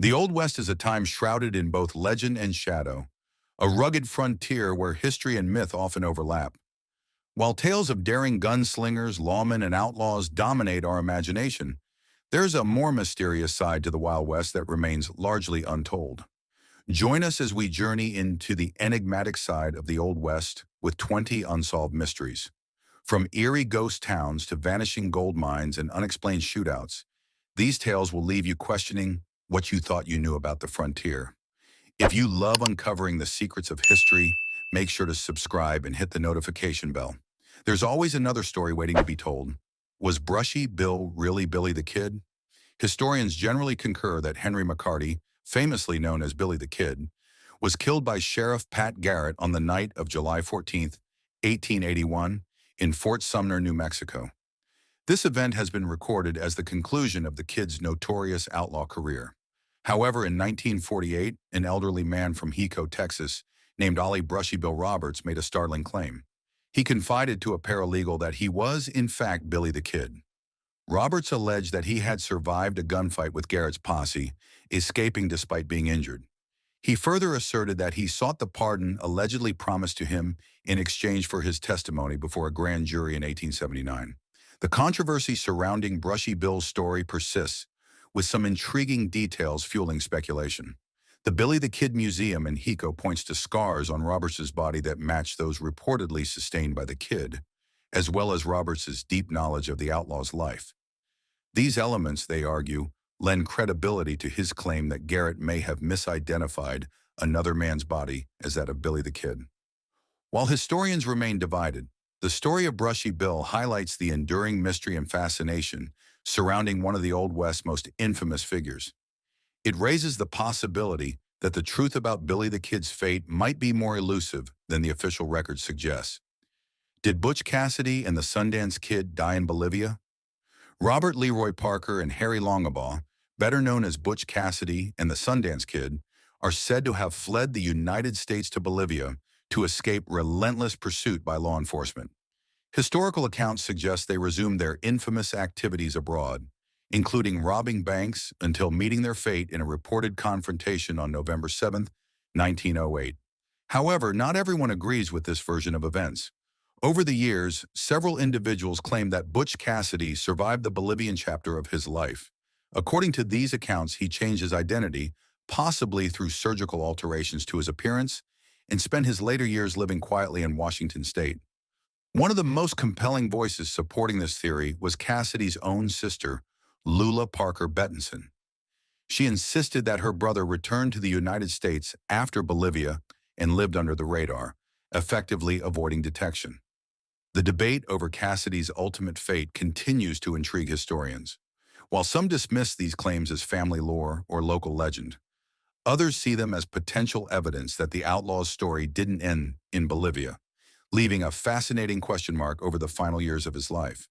The Old West is a time shrouded in both legend and shadow, a rugged frontier where history and myth often overlap. While tales of daring gunslingers, lawmen, and outlaws dominate our imagination, there's a more mysterious side to the Wild West that remains largely untold. Join us as we journey into the enigmatic side of the Old West with 20 unsolved mysteries. From eerie ghost towns to vanishing gold mines and unexplained shootouts, these tales will leave you questioning what you thought you knew about the frontier. If you love uncovering the secrets of history, make sure to subscribe and hit the notification bell. There's always another story waiting to be told. Was Brushy Bill really Billy the Kid? Historians generally concur that Henry McCarty, famously known as Billy the Kid, was killed by Sheriff Pat Garrett on the night of July 14, 1881, in Fort Sumner, New Mexico. This event has been recorded as the conclusion of the Kid's notorious outlaw career. However, in 1948, an elderly man from Hico, Texas, named Ollie Brushy Bill Roberts made a startling claim. He confided to a paralegal that he was, in fact, Billy the Kid. Roberts alleged that he had survived a gunfight with Garrett's posse, escaping despite being injured. He further asserted that he sought the pardon allegedly promised to him in exchange for his testimony before a grand jury in 1879. The controversy surrounding Brushy Bill's story persists, with some intriguing details fueling speculation. The Billy the Kid Museum in Hico points to scars on Roberts's body that match those reportedly sustained by the Kid, as well as Roberts's deep knowledge of the outlaw's life. These elements, they argue, lend credibility to his claim that Garrett may have misidentified another man's body as that of Billy the Kid. While historians remain divided, the story of Brushy Bill highlights the enduring mystery and fascination surrounding one of the Old West's most infamous figures. It raises the possibility that the truth about Billy the Kid's fate might be more elusive than the official record suggests. Did Butch Cassidy and the Sundance Kid die in Bolivia? Robert Leroy Parker and Harry Longabaugh, better known as Butch Cassidy and the Sundance Kid, are said to have fled the United States to Bolivia to escape relentless pursuit by law enforcement. Historical accounts suggest they resumed their infamous activities abroad, including robbing banks until meeting their fate in a reported confrontation on November 7, 1908. However, not everyone agrees with this version of events. Over the years, several individuals claim that Butch Cassidy survived the Bolivian chapter of his life. According to these accounts, he changed his identity, possibly through surgical alterations to his appearance, and spent his later years living quietly in Washington state. One of the most compelling voices supporting this theory was Cassidy's own sister, Lula Parker Bettinson. She insisted that her brother returned to the United States after Bolivia and lived under the radar, effectively avoiding detection. The debate over Cassidy's ultimate fate continues to intrigue historians. While some dismiss these claims as family lore or local legend, others see them as potential evidence that the outlaw's story didn't end in Bolivia, leaving a fascinating question mark over the final years of his life.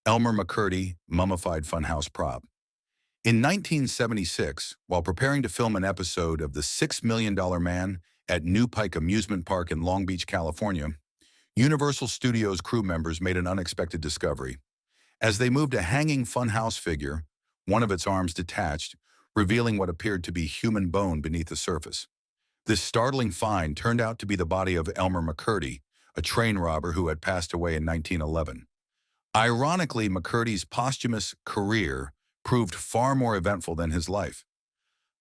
Elmer McCurdy, mummified funhouse prop. In 1976, while preparing to film an episode of The $6 Million Man at New Pike Amusement Park in Long Beach, California, Universal Studios crew members made an unexpected discovery. As they moved a hanging funhouse figure, one of its arms detached, revealing what appeared to be human bone beneath the surface. This startling find turned out to be the body of Elmer McCurdy, a train robber who had passed away in 1911. Ironically, McCurdy's posthumous career proved far more eventful than his life.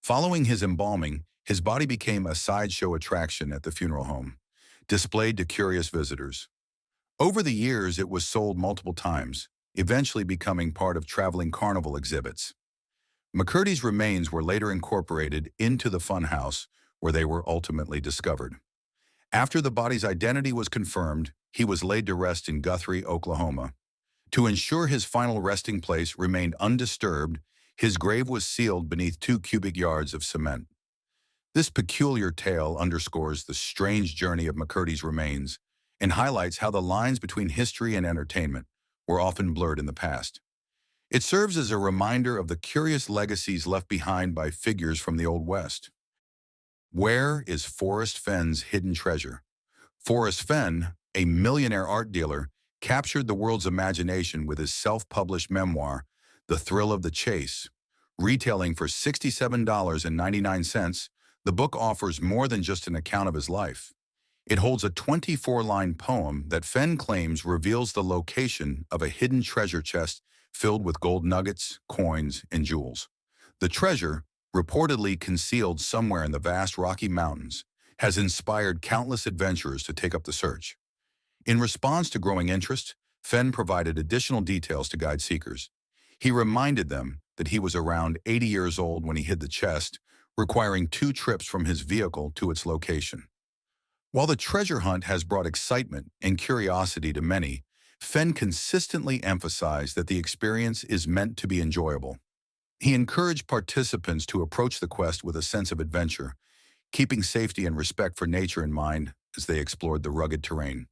Following his embalming, his body became a sideshow attraction at the funeral home, displayed to curious visitors. Over the years, it was sold multiple times, eventually becoming part of traveling carnival exhibits. McCurdy's remains were later incorporated into the funhouse, where they were ultimately discovered. After the body's identity was confirmed, he was laid to rest in Guthrie, Oklahoma. To ensure his final resting place remained undisturbed, his grave was sealed beneath 2 cubic yards of cement. This peculiar tale underscores the strange journey of McCurdy's remains and highlights how the lines between history and entertainment were often blurred in the past. It serves as a reminder of the curious legacies left behind by figures from the Old West. Where is Forrest Fenn's hidden treasure? Forrest Fenn, a millionaire art dealer, captured the world's imagination with his self-published memoir, The Thrill of the Chase, Retailing for $67.99, the book offers more than just an account of his life. It holds a 24-line poem that Fenn claims reveals the location of a hidden treasure chest filled with gold nuggets, coins, and jewels. The treasure, reportedly concealed somewhere in the vast Rocky Mountains, has inspired countless adventurers to take up the search. In response to growing interest, Fenn provided additional details to guide seekers. He reminded them that he was around 80 years old when he hid the chest, requiring 2 trips from his vehicle to its location. While the treasure hunt has brought excitement and curiosity to many, Fenn consistently emphasized that the experience is meant to be enjoyable. He encouraged participants to approach the quest with a sense of adventure, keeping safety and respect for nature in mind as they explored the rugged terrain.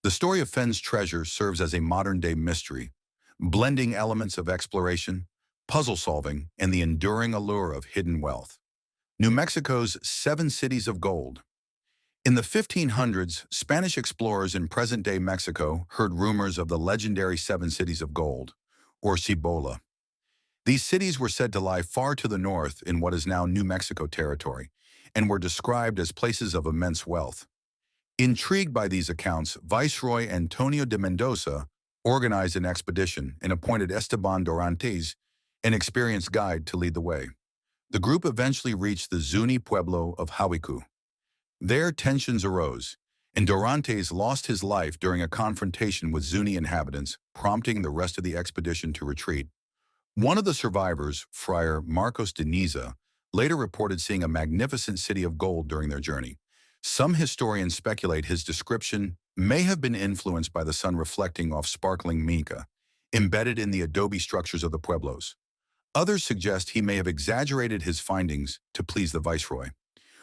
The story of Fenn's treasure serves as a modern-day mystery, blending elements of exploration, puzzle solving, and the enduring allure of hidden wealth. New Mexico's 7 Cities of Gold. In the 1500s, Spanish explorers in present-day Mexico heard rumors of the legendary 7 Cities of Gold, or Cibola. These cities were said to lie far to the north in what is now New Mexico territory, and were described as places of immense wealth. Intrigued by these accounts, Viceroy Antonio de Mendoza organized an expedition and appointed Esteban Dorantes, an experienced guide, to lead the way. The group eventually reached the Zuni pueblo of Hawiku. There, tensions arose, and Dorantes lost his life during a confrontation with Zuni inhabitants, prompting the rest of the expedition to retreat. One of the survivors, Friar Marcos de Niza, later reported seeing a magnificent city of gold during their journey. Some historians speculate his description may have been influenced by the sun reflecting off sparkling mica, embedded in the adobe structures of the pueblos. Others suggest he may have exaggerated his findings to please the viceroy.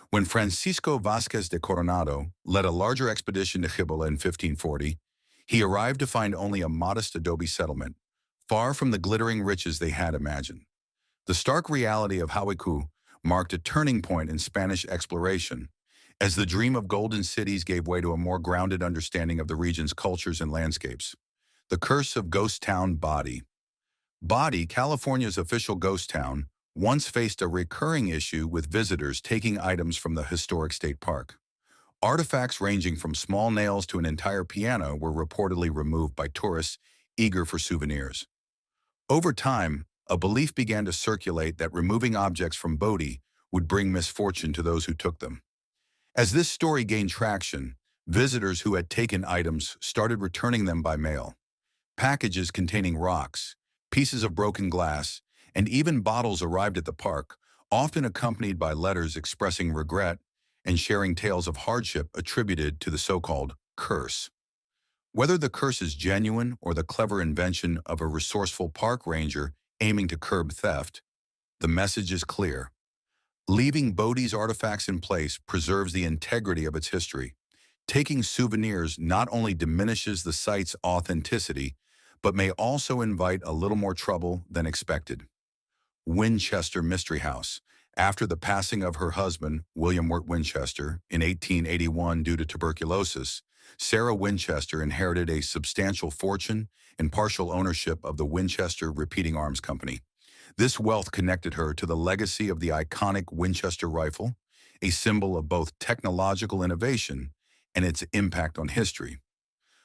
When Francisco Vázquez de Coronado led a larger expedition to Cibola in 1540, he arrived to find only a modest adobe settlement, far from the glittering riches they had imagined. The stark reality of Hawiku marked a turning point in Spanish exploration, as the dream of golden cities gave way to a more grounded understanding of the region's cultures and landscapes. The curse of Ghost Town Body. Body, California's official ghost town, once faced a recurring issue with visitors taking items from the historic state park. Artifacts ranging from small nails to an entire piano were reportedly removed by tourists eager for souvenirs. Over time, a belief began to circulate that removing objects from Bodhi would bring misfortune to those who took them. As this story gained traction, visitors who had taken items started returning them by mail. Packages containing rocks, pieces of broken glass, and even bottles arrived at the park, often accompanied by letters expressing regret and sharing tales of hardship attributed to the so-called curse. Whether the curse is genuine or the clever invention of a resourceful park ranger aiming to curb theft, the message is clear. Leaving Bodhi's artifacts in place preserves the integrity of its history. Taking souvenirs not only diminishes the site's authenticity, but may also invite a little more trouble than expected. Winchester Mystery House. After the passing of her husband, William Wirt Winchester, in 1881 due to tuberculosis, Sarah Winchester inherited a substantial fortune and partial ownership of the Winchester Repeating Arms Company. This wealth connected her to the legacy of the iconic Winchester rifle, a symbol of both technological innovation and its impact on history.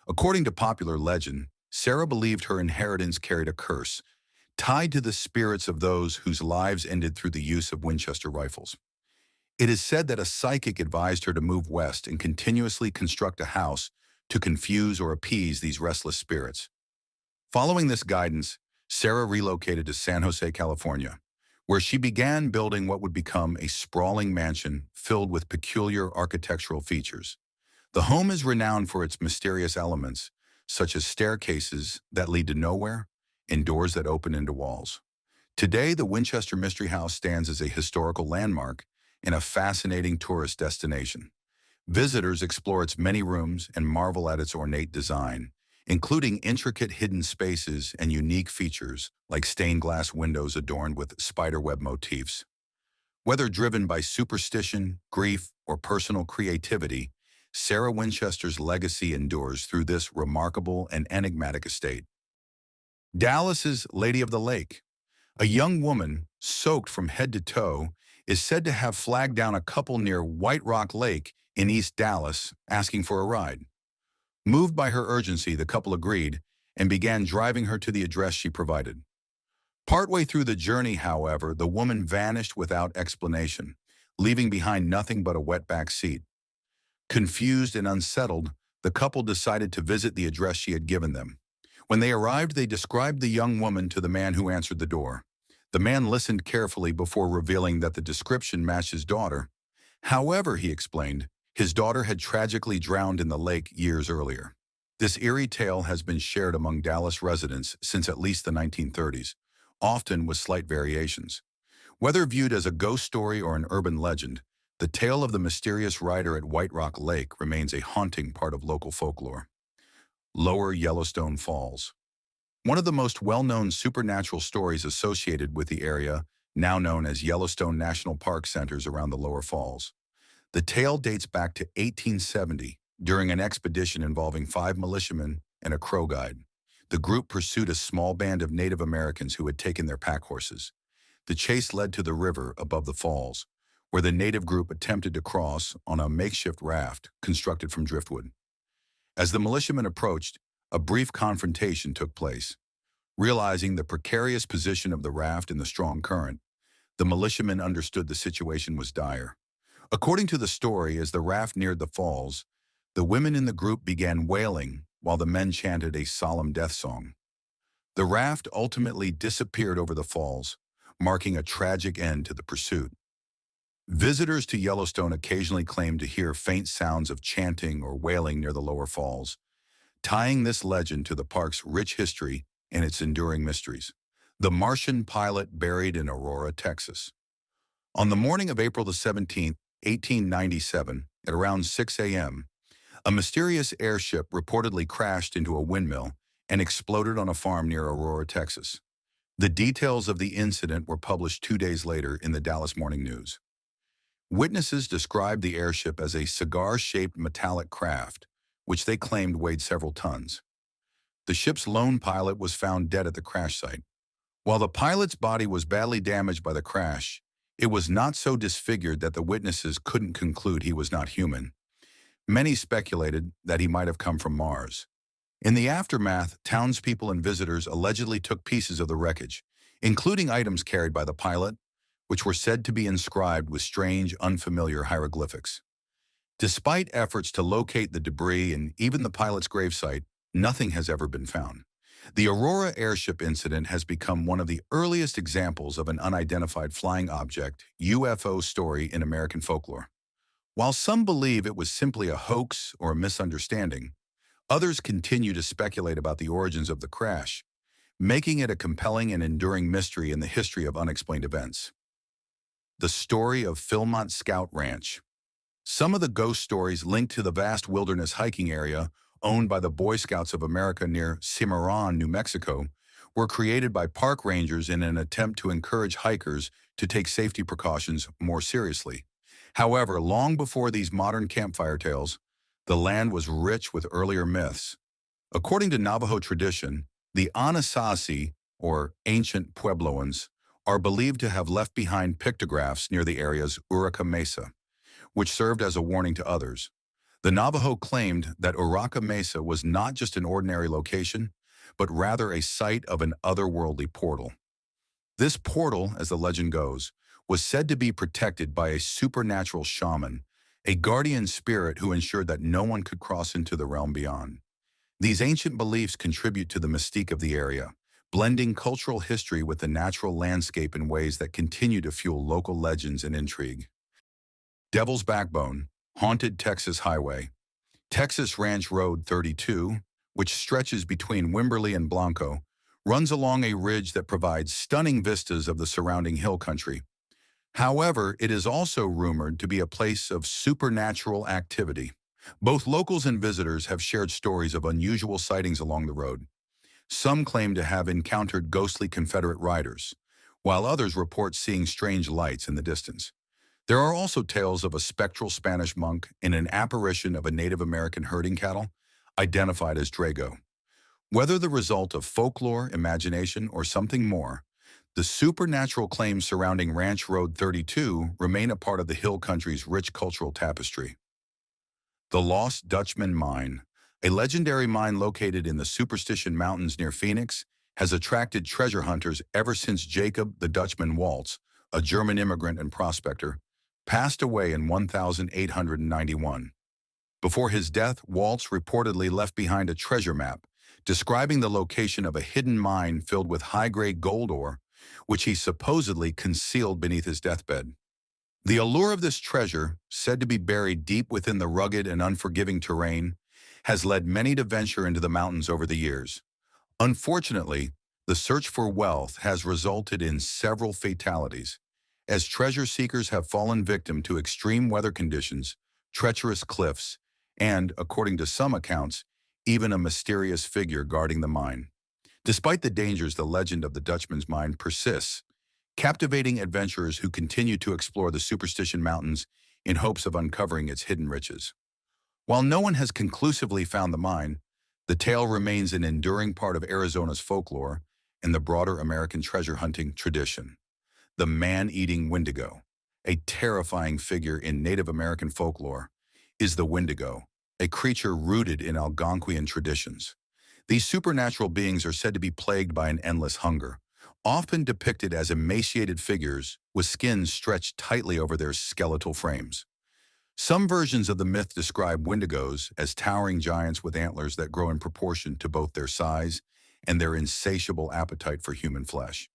According to popular legend, Sarah believed her inheritance carried a curse, tied to the spirits of those whose lives ended through the use of Winchester rifles. It is said that a psychic advised her to move west and continuously construct a house to confuse or appease these restless spirits. Following this guidance, Sarah relocated to San Jose, California, where she began building what would become a sprawling mansion filled with peculiar architectural features. The home is renowned for its mysterious elements, such as staircases that lead to nowhere and doors that open into walls. Today, the Winchester Mystery House stands as a historical landmark and a fascinating tourist destination. Visitors explore its many rooms and marvel at its ornate design, including intricate hidden spaces and unique features like stained glass windows adorned with spiderweb motifs. Whether driven by superstition, grief, or personal creativity, Sarah Winchester's legacy endures through this remarkable and enigmatic estate. Dallas's Lady of the Lake. A young woman, soaked from head to toe, is said to have flagged down a couple near White Rock Lake in East Dallas, asking for a ride. Moved by her urgency, the couple agreed and began driving her to the address she provided. Partway through the journey, however, the woman vanished without explanation, leaving behind nothing but a wet back seat. Confused and unsettled, the couple decided to visit the address she had given them. When they arrived, they described the young woman to the man who answered the door. The man listened carefully before revealing that the description matched his daughter. However, he explained, his daughter had tragically drowned in the lake years earlier. This eerie tale has been shared among Dallas residents since at least the 1930s, often with slight variations. Whether viewed as a ghost story or an urban legend, the tale of the mysterious rider at White Rock Lake remains a haunting part of local folklore. Lower Yellowstone Falls. One of the most well-known supernatural stories associated with the area, now known as Yellowstone National Park, centers around the Lower Falls. The tale dates back to 1870, during an expedition involving 5 militiamen and a Crow guide. The group pursued a small band of Native Americans who had taken their pack horses. The chase led to the river above the falls, where the native group attempted to cross on a makeshift raft constructed from driftwood. As the militiamen approached, a brief confrontation took place. Realizing the precarious position of the raft in the strong current, the militiamen understood the situation was dire. According to the story, as the raft neared the falls, the women in the group began wailing while the men chanted a solemn death song. The raft ultimately disappeared over the falls, marking a tragic end to the pursuit. Visitors to Yellowstone occasionally claim to hear faint sounds of chanting or wailing near the lower falls, tying this legend to the park's rich history and its enduring mysteries. The Martian pilot buried in Aurora, Texas. On the morning of April the 17th, 1897, at around 6 a.m., a mysterious airship reportedly crashed into a windmill and exploded on a farm near Aurora, Texas. The details of the incident were published 2 days later in the Dallas Morning News. Witnesses described the airship as a cigar-shaped metallic craft, which they claimed weighed several tons. The ship's lone pilot was found dead at the crash site. While the pilot's body was badly damaged by the crash, it was not so disfigured that the witnesses couldn't conclude he was not human. Many speculated that he might have come from Mars. In the aftermath, townspeople and visitors allegedly took pieces of the wreckage, including items carried by the pilot, which were said to be inscribed with strange, unfamiliar hieroglyphics. Despite efforts to locate the debris and even the pilot's gravesite, nothing has ever been found. The Aurora airship incident has become one of the earliest examples of an unidentified flying object (UFO) story in American folklore. While some believe it was simply a hoax or a misunderstanding, others continue to speculate about the origins of the crash, making it a compelling and enduring mystery in the history of unexplained events. The story of Philmont Scout Ranch. Some of the ghost stories linked to the vast wilderness hiking area owned by the Boy Scouts of America near Cimarron, New Mexico, were created by park rangers in an attempt to encourage hikers to take safety precautions more seriously. However, long before these modern campfire tales, the land was rich with earlier myths. According to Navajo tradition, the Anasazi, or ancient Puebloans, are believed to have left behind pictographs near the area's Uraca Mesa, which served as a warning to others. The Navajo claimed that Uraca Mesa was not just an ordinary location, but rather a site of an otherworldly portal. This portal, as the legend goes, was said to be protected by a supernatural shaman, a guardian spirit who ensured that no one could cross into the realm beyond. These ancient beliefs contribute to the mystique of the area, blending cultural history with the natural landscape in ways that continue to fuel local legends and intrigue. Devil's Backbone, Haunted Texas Highway. Texas Ranch Road 32, which stretches between Wimberley and Blanco, runs along a ridge that provides stunning vistas of the surrounding hill country. However, it is also rumored to be a place of supernatural activity. Both locals and visitors have shared stories of unusual sightings along the road. Some claim to have encountered ghostly Confederate riders, while others report seeing strange lights in the distance. There are also tales of a spectral Spanish monk and an apparition of a Native American herding cattle, identified as Drago. Whether the result of folklore, imagination, or something more, The supernatural claims surrounding Ranch Road 32 remain a part of the Hill Country's rich cultural tapestry. The Lost Dutchman Mine, a legendary mine located in the Superstition Mountains near Phoenix, has attracted treasure hunters ever since Jacob the Dutchman Waltz, a German immigrant and prospector, passed away in 1891. Before his death, Waltz reportedly left behind a treasure map describing the location of a hidden mine filled with high-grade gold ore, which he supposedly concealed beneath his deathbed. The allure of this treasure, said to be buried deep within the rugged and unforgiving terrain, has led many to venture into the mountains over the years. Unfortunately, the search for wealth has resulted in several fatalities, as treasure seekers have fallen victim to extreme weather conditions, treacherous cliffs, and, according to some accounts, even a mysterious figure guarding the mine. Despite the dangers, the legend of the Dutchman's mine persists, captivating adventurers who continue to explore the Superstition Mountains in hopes of uncovering its hidden riches. While no one has conclusively found the mine, the tale remains an enduring part of Arizona's folklore and the broader American treasure hunting tradition. The man-eating Wendigo, a terrifying figure in Native American folklore, is the Wendigo, a creature rooted in Algonquian traditions. These supernatural beings are said to be plagued by an endless hunger, often depicted as emaciated figures with skins stretched tightly over their skeletal frames. Some versions of the myth describe Wendigos as towering giants with antlers that grow in proportion to both their size and their insatiable appetite for human flesh.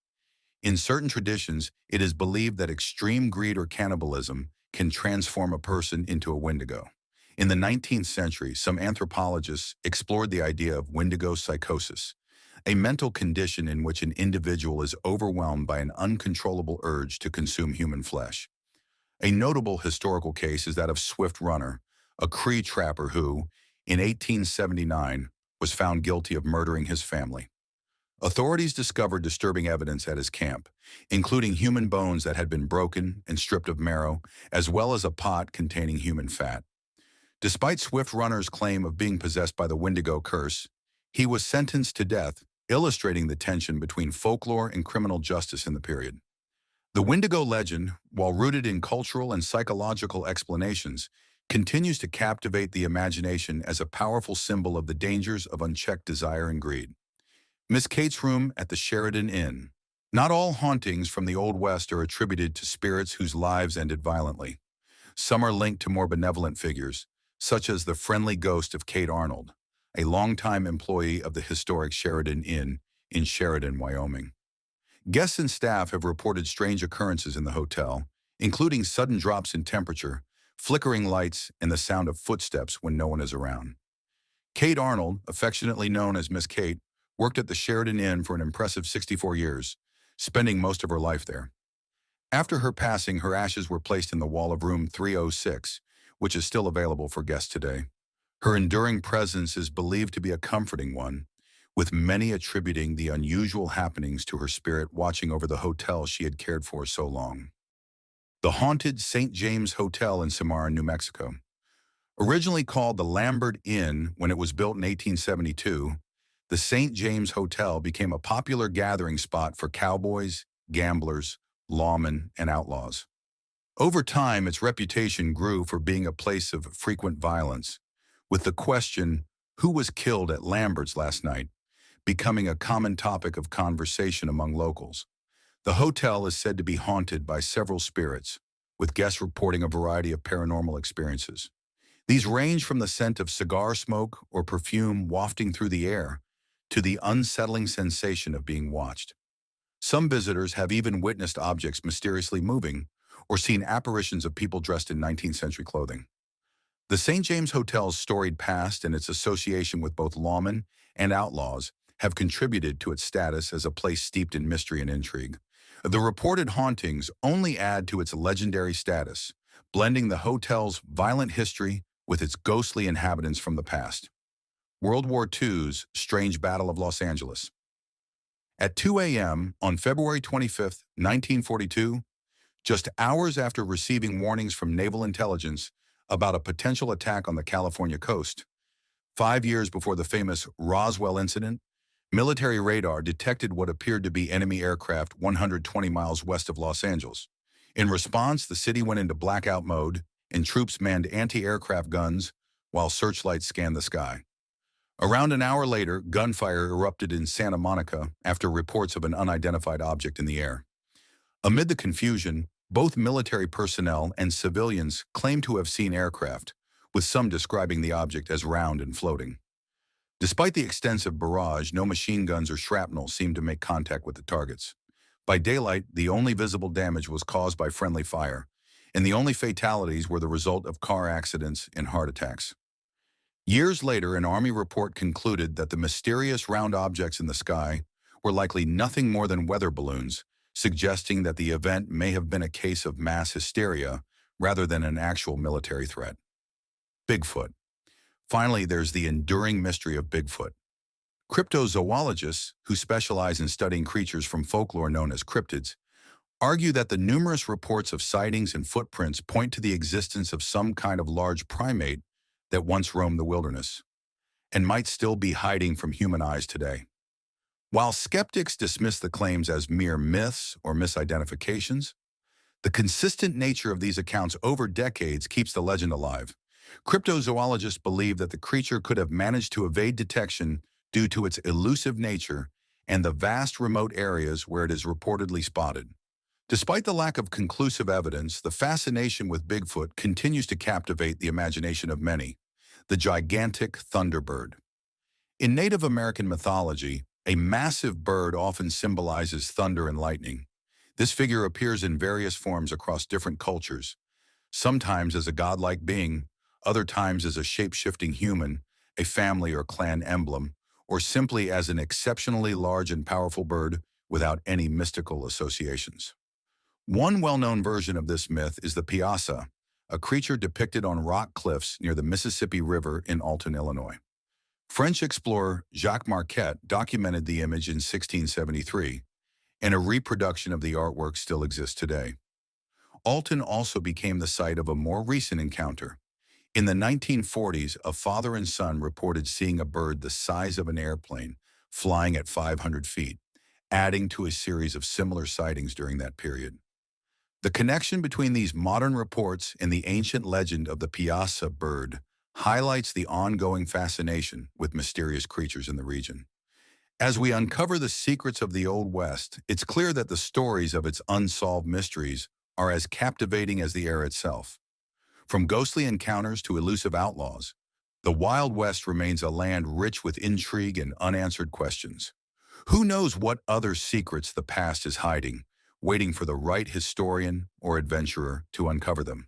In certain traditions, it is believed that extreme greed or cannibalism can transform a person into a Wendigo. In the 19th century, some anthropologists explored the idea of Wendigo psychosis, a mental condition in which an individual is overwhelmed by an uncontrollable urge to consume human flesh. A notable historical case is that of Swift Runner, a Cree trapper who, in 1879, was found guilty of murdering his family. Authorities discovered disturbing evidence at his camp, including human bones that had been broken and stripped of marrow, as well as a pot containing human fat. Despite Swift Runner's claim of being possessed by the Wendigo curse, he was sentenced to death, illustrating the tension between folklore and criminal justice in the period. The Wendigo legend, while rooted in cultural and psychological explanations, continues to captivate the imagination as a powerful symbol of the dangers of unchecked desire and greed. Miss Kate's room at the Sheridan Inn. Not all hauntings from the Old West are attributed to spirits whose lives ended violently. Some are linked to more benevolent figures, such as the friendly ghost of Kate Arnold, a longtime employee of the historic Sheridan Inn in Sheridan, Wyoming. Guests and staff have reported strange occurrences in the hotel, including sudden drops in temperature, flickering lights, and the sound of footsteps when no one is around. Kate Arnold, affectionately known as Miss Kate, worked at the Sheridan Inn for an impressive 64 years, spending most of her life there. After her passing, her ashes were placed in the wall of room 306, which is still available for guests today. Her enduring presence is believed to be a comforting one, with many attributing the unusual happenings to her spirit watching over the hotel she had cared for so long. The haunted St. James Hotel in Samara, New Mexico. Originally called the Lambert Inn when it was built in 1872, the St. James Hotel became a popular gathering spot for cowboys, gamblers, lawmen, and outlaws. Over time, its reputation grew for being a place of frequent violence, with the question, "Who was killed at Lambert's last night?" becoming a common topic of conversation among locals. The hotel is said to be haunted by several spirits, with guests reporting a variety of paranormal experiences. These range from the scent of cigar smoke or perfume wafting through the air to the unsettling sensation of being watched. Some visitors have even witnessed objects mysteriously moving or seen apparitions of people dressed in 19th century clothing. The St. James Hotel's storied past and its association with both lawmen and outlaws have contributed to its status as a place steeped in mystery and intrigue. The reported hauntings only add to its legendary status, blending the hotel's violent history with its ghostly inhabitants from the past. World War II's Strange Battle of Los Angeles. At 2 a.m. on February 25, 1942, just hours after receiving warnings from naval intelligence about a potential attack on the California coast, 5 years before the famous Roswell incident, Military radar detected what appeared to be enemy aircraft 120 miles west of Los Angeles. In response, the city went into blackout mode, and troops manned anti-aircraft guns while searchlights scanned the sky. Around an hour later, gunfire erupted in Santa Monica after reports of an unidentified object in the air. Amid the confusion, both military personnel and civilians claimed to have seen aircraft, with some describing the object as round and floating. Despite the extensive barrage, no machine guns or shrapnel seemed to make contact with the targets. By daylight, the only visible damage was caused by friendly fire, and the only fatalities were the result of car accidents and heart attacks. Years later, an Army report concluded that the mysterious round objects in the sky were likely nothing more than weather balloons, suggesting that the event may have been a case of mass hysteria rather than an actual military threat. Bigfoot. Finally, there's the enduring mystery of Bigfoot. Cryptozoologists, who specialize in studying creatures from folklore known as cryptids, argue that the numerous reports of sightings and footprints point to the existence of some kind of large primate that once roamed the wilderness and might still be hiding from human eyes today. While skeptics dismiss the claims as mere myths or misidentifications, the consistent nature of these accounts over decades keeps the legend alive. Cryptozoologists believe that the creature could have managed to evade detection due to its elusive nature and the vast remote areas where it is reportedly spotted. Despite the lack of conclusive evidence, the fascination with Bigfoot continues to captivate the imagination of many. The gigantic thunderbird. In Native American mythology, a massive bird often symbolizes thunder and lightning. This figure appears in various forms across different cultures, sometimes as a godlike being, other times as a shape-shifting human, a family or clan emblem, or simply as an exceptionally large and powerful bird without any mystical associations. One well-known version of this myth is the Piasa, a creature depicted on rock cliffs near the Mississippi River in Alton, Illinois. French explorer Jacques Marquette documented the image in 1673, and a reproduction of the artwork still exists today. Alton also became the site of a more recent encounter. In the 1940s, a father and son reported seeing a bird the size of an airplane flying at 500 feet, adding to a series of similar sightings during that period. The connection between these modern reports and the ancient legend of the Piasa bird highlights the ongoing fascination with mysterious creatures in the region. As we uncover the secrets of the Old West, it's clear that the stories of its unsolved mysteries are as captivating as the air itself. From ghostly encounters to elusive outlaws, the Wild West remains a land rich with intrigue and unanswered questions. Who knows what other secrets the past is hiding, waiting for the right historian or adventurer to uncover them?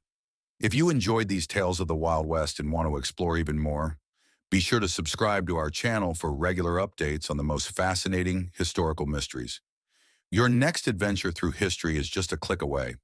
If you enjoyed these tales of the Wild West and want to explore even more, be sure to subscribe to our channel for regular updates on the most fascinating historical mysteries. Your next adventure through history is just a click away.